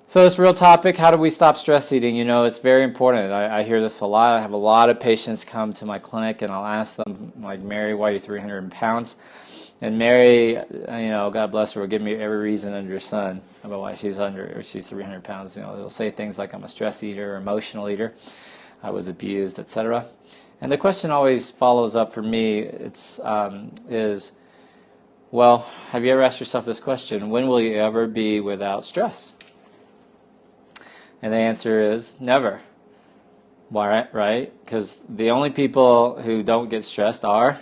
So this real topic, how do we stop stress eating? You know, it's very important. I hear this a lot. I have a lot of patients come to my clinic, and I'll ask them, like, Mary, why are you 300 pounds? And Mary, you know, God bless her, will give me every reason under the sun about why she's 300 pounds. You know, they'll say things like, I'm a stress eater, emotional eater, I was abused, etc. And the question always follows up for me. Is, well, have you ever asked yourself this question? When will you ever be without stress? And the answer is never. Why, right? Because the only people who don't get stressed are,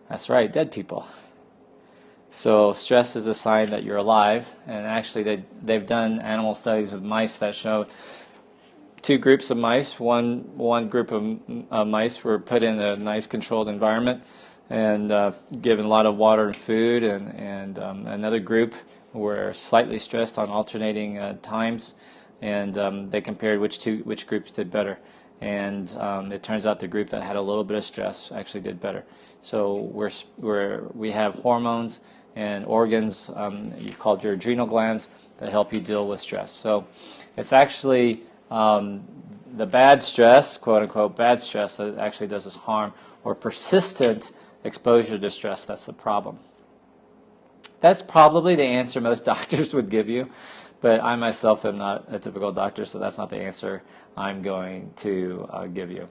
that's right, dead people. So stress is a sign that you're alive. And actually, they've done animal studies with mice that show two groups of mice. One group of mice were put in a nice controlled environment and given a lot of water and food, and another group were slightly stressed on alternating times. And they compared which groups did better, and it turns out the group that had a little bit of stress actually did better. So we have hormones and organs you called your adrenal glands that help you deal with stress. So it's actually the bad stress, quote unquote bad stress, that actually does us harm, or persistent exposure to stress that's the problem. That's probably the answer most doctors would give you. But I myself am not a typical doctor, so that's not the answer I'm going to give you.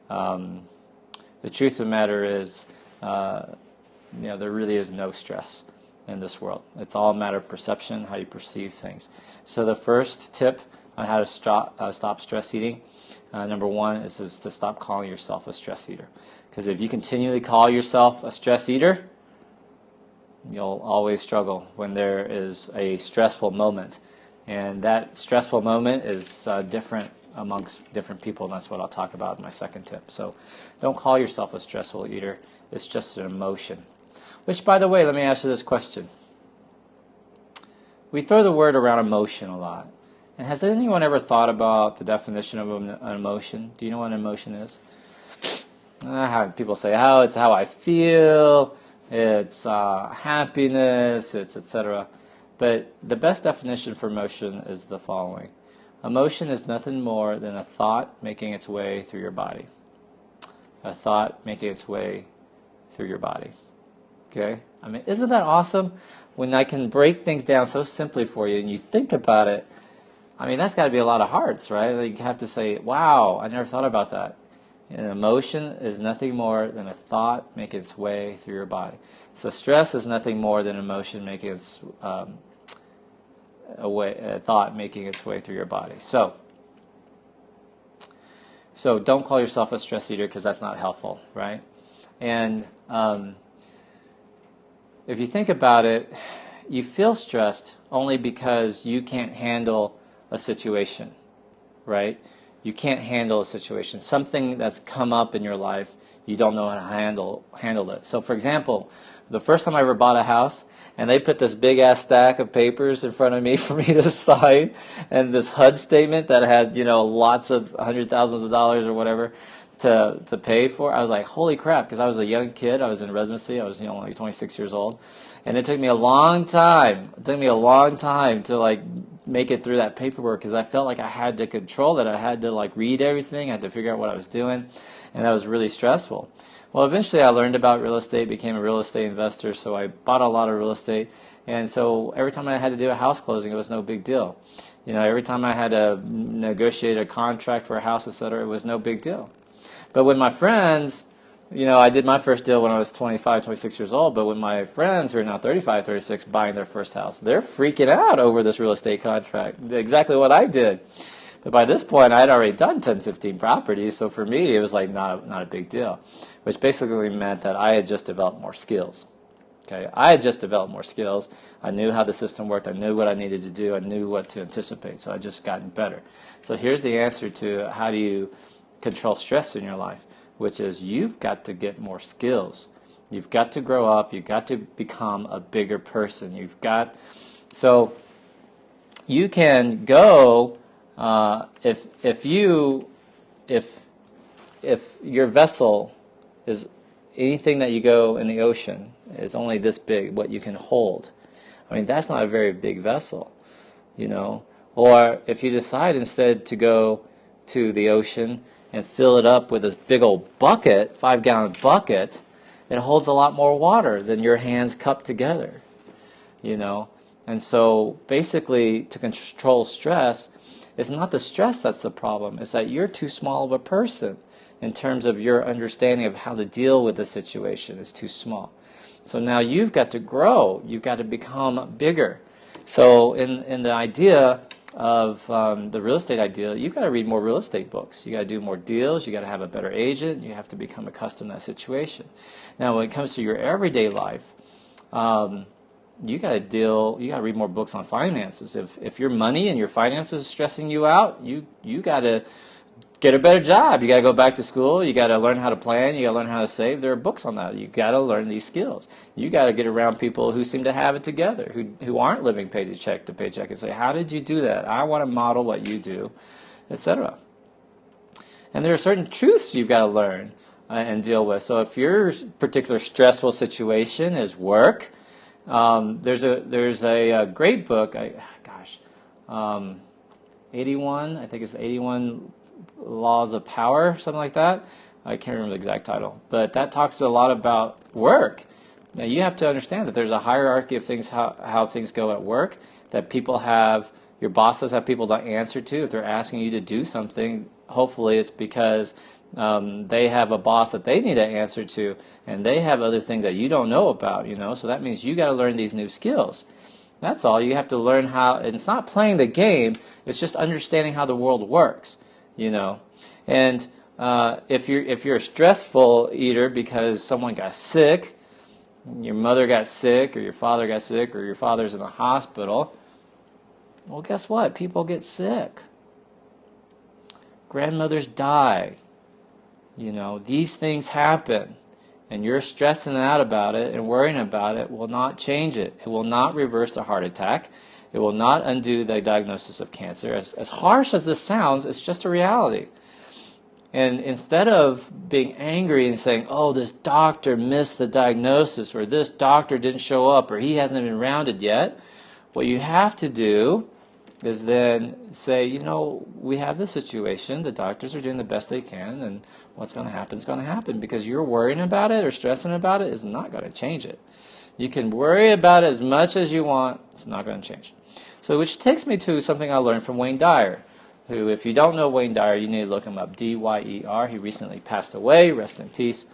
The truth of the matter is, there really is no stress in this world. It's all a matter of perception, how you perceive things. So the first tip on how to stop stress eating, number one, is to stop calling yourself a stress eater. Because if you continually call yourself a stress eater, you'll always struggle when there is a stressful moment. And that stressful moment is different amongst different people, and that's what I'll talk about in my second tip. So don't call yourself a stressful eater. It's just an emotion. Which, by the way, let me ask you this question. We throw the word around emotion a lot. And has anyone ever thought about the definition of an emotion? Do you know what an emotion is? People say, it's how I feel, it's happiness, it's etc. But the best definition for emotion is the following. Emotion is nothing more than a thought making its way through your body. A thought making its way through your body. Okay? I mean, isn't that awesome? When I can break things down so simply for you and you think about it, I mean, that's got to be a lot of hearts, right? Like, you have to say, wow, I never thought about that. An emotion is nothing more than a thought making its way through your body. So stress is nothing more than emotion making its a thought making its way through your body. So don't call yourself a stress eater, because that's not helpful, right? And if you think about it, you feel stressed only because you can't handle a situation, right? You can't handle a situation. Something that's come up in your life, you don't know how to handle it. So, for example, the first time I ever bought a house, and they put this big-ass stack of papers in front of me for me to sign, and this HUD statement that had, lots of hundred thousands of dollars or whatever to pay for, I was like, holy crap, because I was a young kid. I was in residency. I was, like 26 years old. And it took me a long time. To make it through that paperwork, because I felt like I had to control it. I had to read everything. I had to figure out what I was doing, and that was really stressful. Well, eventually I learned about real estate, became a real estate investor, so I bought a lot of real estate. And so every time I had to do a house closing, it was no big deal. Every time I had to negotiate a contract for a house, etc., it was no big deal. But with my friends, I did my first deal when I was 25, 26 years old, but with my friends who are now 35, 36 buying their first house, they're freaking out over this real estate contract, exactly what I did. But by this point, I had already done 10, 15 properties, so for me, it was not a big deal, which basically meant that I had just developed more skills. Okay, I had just developed more skills. I knew how the system worked. I knew what I needed to do. I knew what to anticipate, so I just gotten better. So here's the answer to how do you control stress in your life, which is you've got to get more skills. You've got to grow up. You've got to become a bigger person. So you can go if your vessel is anything that you go in the ocean is only this big, what you can hold. I mean, that's not a very big vessel, Or if you decide instead to go to the ocean and fill it up with this big old bucket, 5-gallon bucket, it holds a lot more water than your hands cupped together, you know. And so basically, to control stress, it's not the stress that's the problem. It's that you're too small of a person in terms of your understanding of how to deal with the situation is too small. So now you've got to grow. You've got to become bigger. So in the idea of the real estate idea, you've got to read more real estate books. You got to do more deals. You got to have a better agent. You have to become accustomed to that situation. Now, when it comes to your everyday life, you got to read more books on finances. If your money and your finances is stressing you out, you got to get a better job. You got to go back to school. You got to learn how to plan. You got to learn how to save. There are books on that. You got to learn these skills. You got to get around people who seem to have it together, who aren't living paycheck to paycheck, and say, how did you do that? I want to model what you do, etc. And there are certain truths you've got to learn and deal with. So if your particular stressful situation is work, there's a great book. 81. I think it's 81 Laws of Power, something like that. I can't remember the exact title, but that talks a lot about work. Now you have to understand that there's a hierarchy of things, how things go at work, that people have, your bosses have people to answer to. If they're asking you to do something, hopefully it's because they have a boss that they need to answer to, and they have other things that you don't know about, you know. So that means you got to learn these new skills. That's all. You have to learn how, and it's not playing the game, it's just understanding how the world works, you know. And if you're a stressful eater because someone got sick, your mother got sick, or your father got sick, or your father's in the hospital, well, guess what? People get sick. Grandmothers die. You know, these things happen. And you're stressing out about it and worrying about it will not change it. It will not reverse the heart attack. It will not undo the diagnosis of cancer. As harsh as this sounds, it's just a reality. And instead of being angry and saying, oh, this doctor missed the diagnosis, or this doctor didn't show up, or he hasn't been rounded yet, what you have to do is then say, you know, we have this situation, the doctors are doing the best they can, and what's going to happen is going to happen, because you're worrying about it or stressing about it is not going to change it. You can worry about it as much as you want, it's not going to change. So which takes me to something I learned from Wayne Dyer, who, if you don't know Wayne Dyer, you need to look him up, D-Y-E-R. He recently passed away, rest in peace.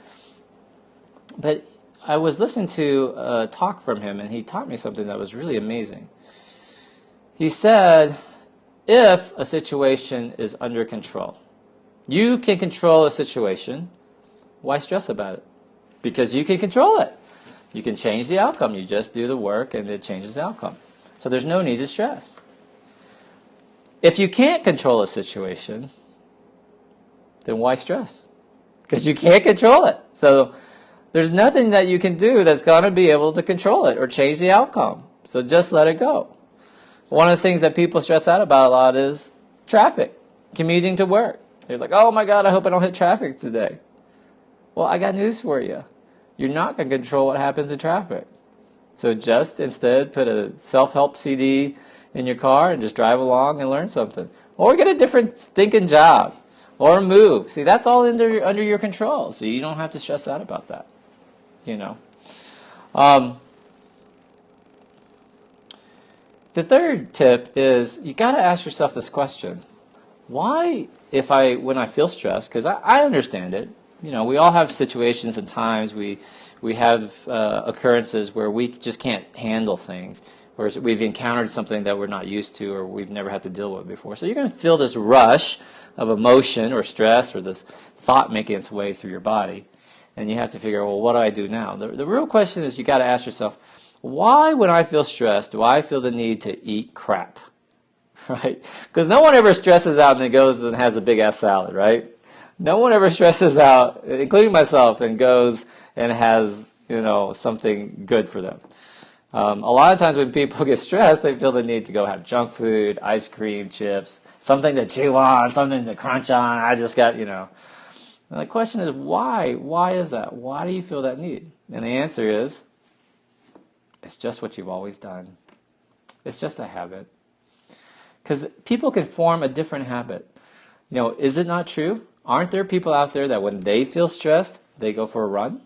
But I was listening to a talk from him, and he taught me something that was really amazing. He said, if a situation is under control, you can control a situation, why stress about it? Because you can control it. You can change the outcome. You just do the work and it changes the outcome. So there's no need to stress. If you can't control a situation, then why stress? Because you can't control it. So there's nothing that you can do that's going to be able to control it or change the outcome. So just let it go. One of the things that people stress out about a lot is traffic, commuting to work. They're like, oh my God, I hope I don't hit traffic today. Well, I got news for you. You're not going to control what happens in traffic. So just instead put a self-help CD in your car and just drive along and learn something. Or get a different stinking job. Or move. See, that's all under your control. So you don't have to stress out about that. You know. The third tip is you got to ask yourself this question. Why, when I feel stressed, because I understand it, you know, we all have situations and times, we have occurrences where we just can't handle things, or we've encountered something that we're not used to or we've never had to deal with before. So you're going to feel this rush of emotion or stress or this thought making its way through your body, and you have to figure, well, what do I do now? The real question is you got to ask yourself, why, when I feel stressed, do I feel the need to eat crap? Right? Because no one ever stresses out and then goes and has a big-ass salad, right? No one ever stresses out, including myself, and goes and has, you know, something good for them. A lot of times when people get stressed, they feel the need to go have junk food, ice cream, chips, something to chew on, something to crunch on. I just got, you know. And the question is, why? Why is that? Why do you feel that need? And the answer is, it's just what you've always done. It's just a habit. Because people can form a different habit. Is it not true? Aren't there people out there that when they feel stressed, they go for a run?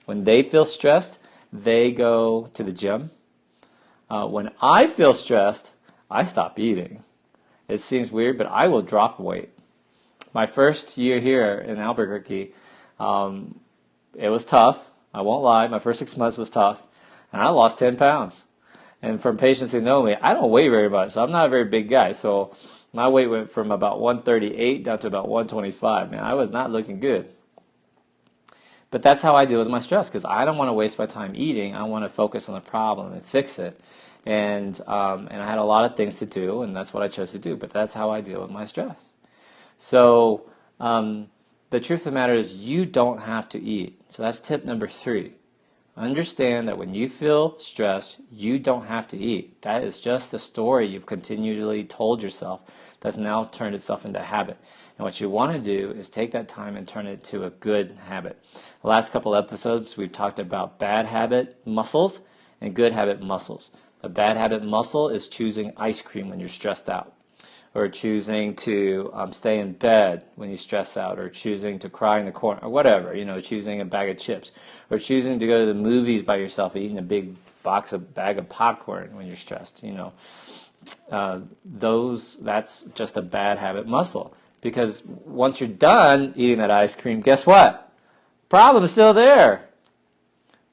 When they feel stressed, they go to the gym. When I feel stressed, I stop eating. It seems weird, but I will drop weight. My first year here in Albuquerque, it was tough. I won't lie. My first 6 months was tough. And I lost 10 pounds. And from patients who know me, I don't weigh very much. So I'm not a very big guy. So my weight went from about 138 down to about 125. Man, I was not looking good. But that's how I deal with my stress, because I don't want to waste my time eating. I want to focus on the problem and fix it. And I had a lot of things to do, and that's what I chose to do. But that's how I deal with my stress. So the truth of the matter is you don't have to eat. So that's tip number 3. Understand that when you feel stressed, you don't have to eat. That is just a story you've continually told yourself that's now turned itself into a habit. And what you want to do is take that time and turn it to a good habit. The last couple episodes, we've talked about bad habit muscles and good habit muscles. A bad habit muscle is choosing ice cream when you're stressed out, or choosing to stay in bed when you stress out, or choosing to cry in the corner, or whatever, choosing a bag of chips, or choosing to go to the movies by yourself, eating a big bag of popcorn when you're stressed. That's just a bad habit muscle. Because once you're done eating that ice cream, guess what? Problem is still there.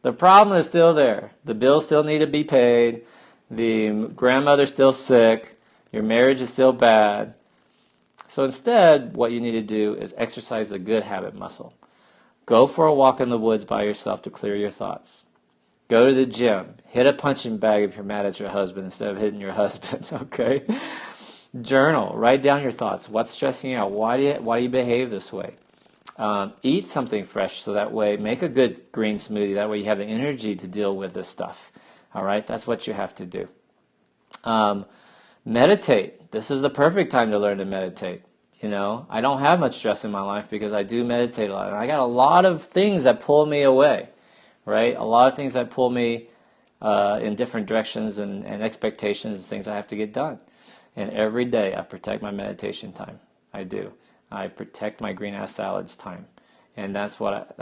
The problem is still there. The bills still need to be paid. The grandmother's still sick. Your marriage is still bad. So instead, what you need to do is exercise the good habit muscle. Go for a walk in the woods by yourself to clear your thoughts. Go to the gym. Hit a punching bag if you're mad at your husband instead of hitting your husband, okay? Journal. Write down your thoughts. What's stressing you out? Why do you behave this way? Eat something fresh so that way, make a good green smoothie. That way you have the energy to deal with this stuff. All right? That's what you have to do. Meditate. This is the perfect time to learn to meditate. I don't have much stress in my life because I do meditate a lot. And I got a lot of things that pull me away, right? A lot of things that pull me in different directions and expectations and things I have to get done. And every day I protect my meditation time. I do. I protect my green ass salads time. And that's what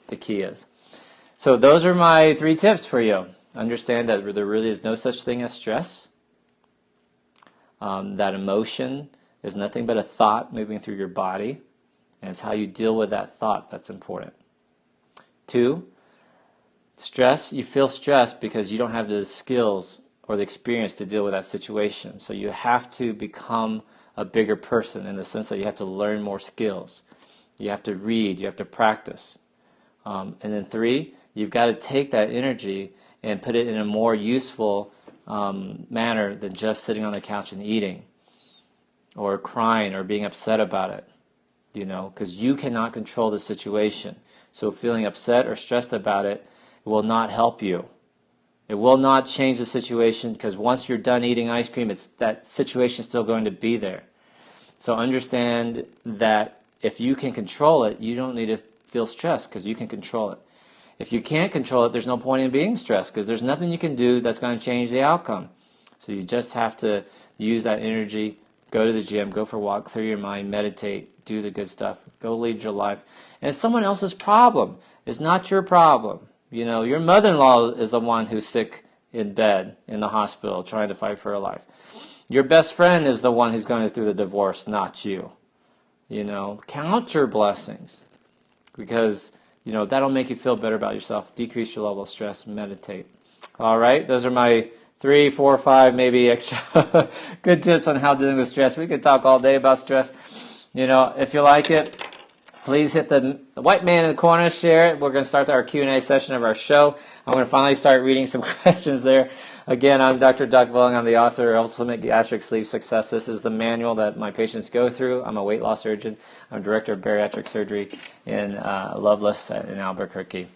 the key is. So those are my 3 tips for you. Understand that there really is no such thing as stress. That emotion is nothing but a thought moving through your body. And it's how you deal with that thought that's important. 2, stress. You feel stressed because you don't have the skills or the experience to deal with that situation. So you have to become a bigger person in the sense that you have to learn more skills. You have to read. You have to practice. And then 3, you've got to take that energy and put it in a more useful manner than just sitting on the couch and eating or crying or being upset about it, because you cannot control the situation. So feeling upset or stressed about it will not help you. It will not change the situation, because once you're done eating ice cream, that situation is still going to be there. So understand that if you can control it, you don't need to feel stressed because you can control it. If you can't control it, there's no point in being stressed because there's nothing you can do that's going to change the outcome. So you just have to use that energy, go to the gym, go for a walk, clear your mind, meditate, do the good stuff, go lead your life. And it's someone else's problem. It's not your problem. Your mother-in-law is the one who's sick in bed in the hospital trying to fight for her life. Your best friend is the one who's going through the divorce, not you. Count your blessings because, that'll make you feel better about yourself, decrease your level of stress, meditate. All right, those are my 3, 4, 5, maybe extra good tips on how dealing with stress. We could talk all day about stress. If you like it, please hit the white man in the corner, share it. We're going to start our Q&A session of our show. I'm going to finally start reading some questions there. Again, I'm Dr. Duc Vuong. I'm the author of Ultimate Gastric Sleep Success. This is the manual that my patients go through. I'm a weight loss surgeon. I'm director of bariatric surgery in Loveless in Albuquerque.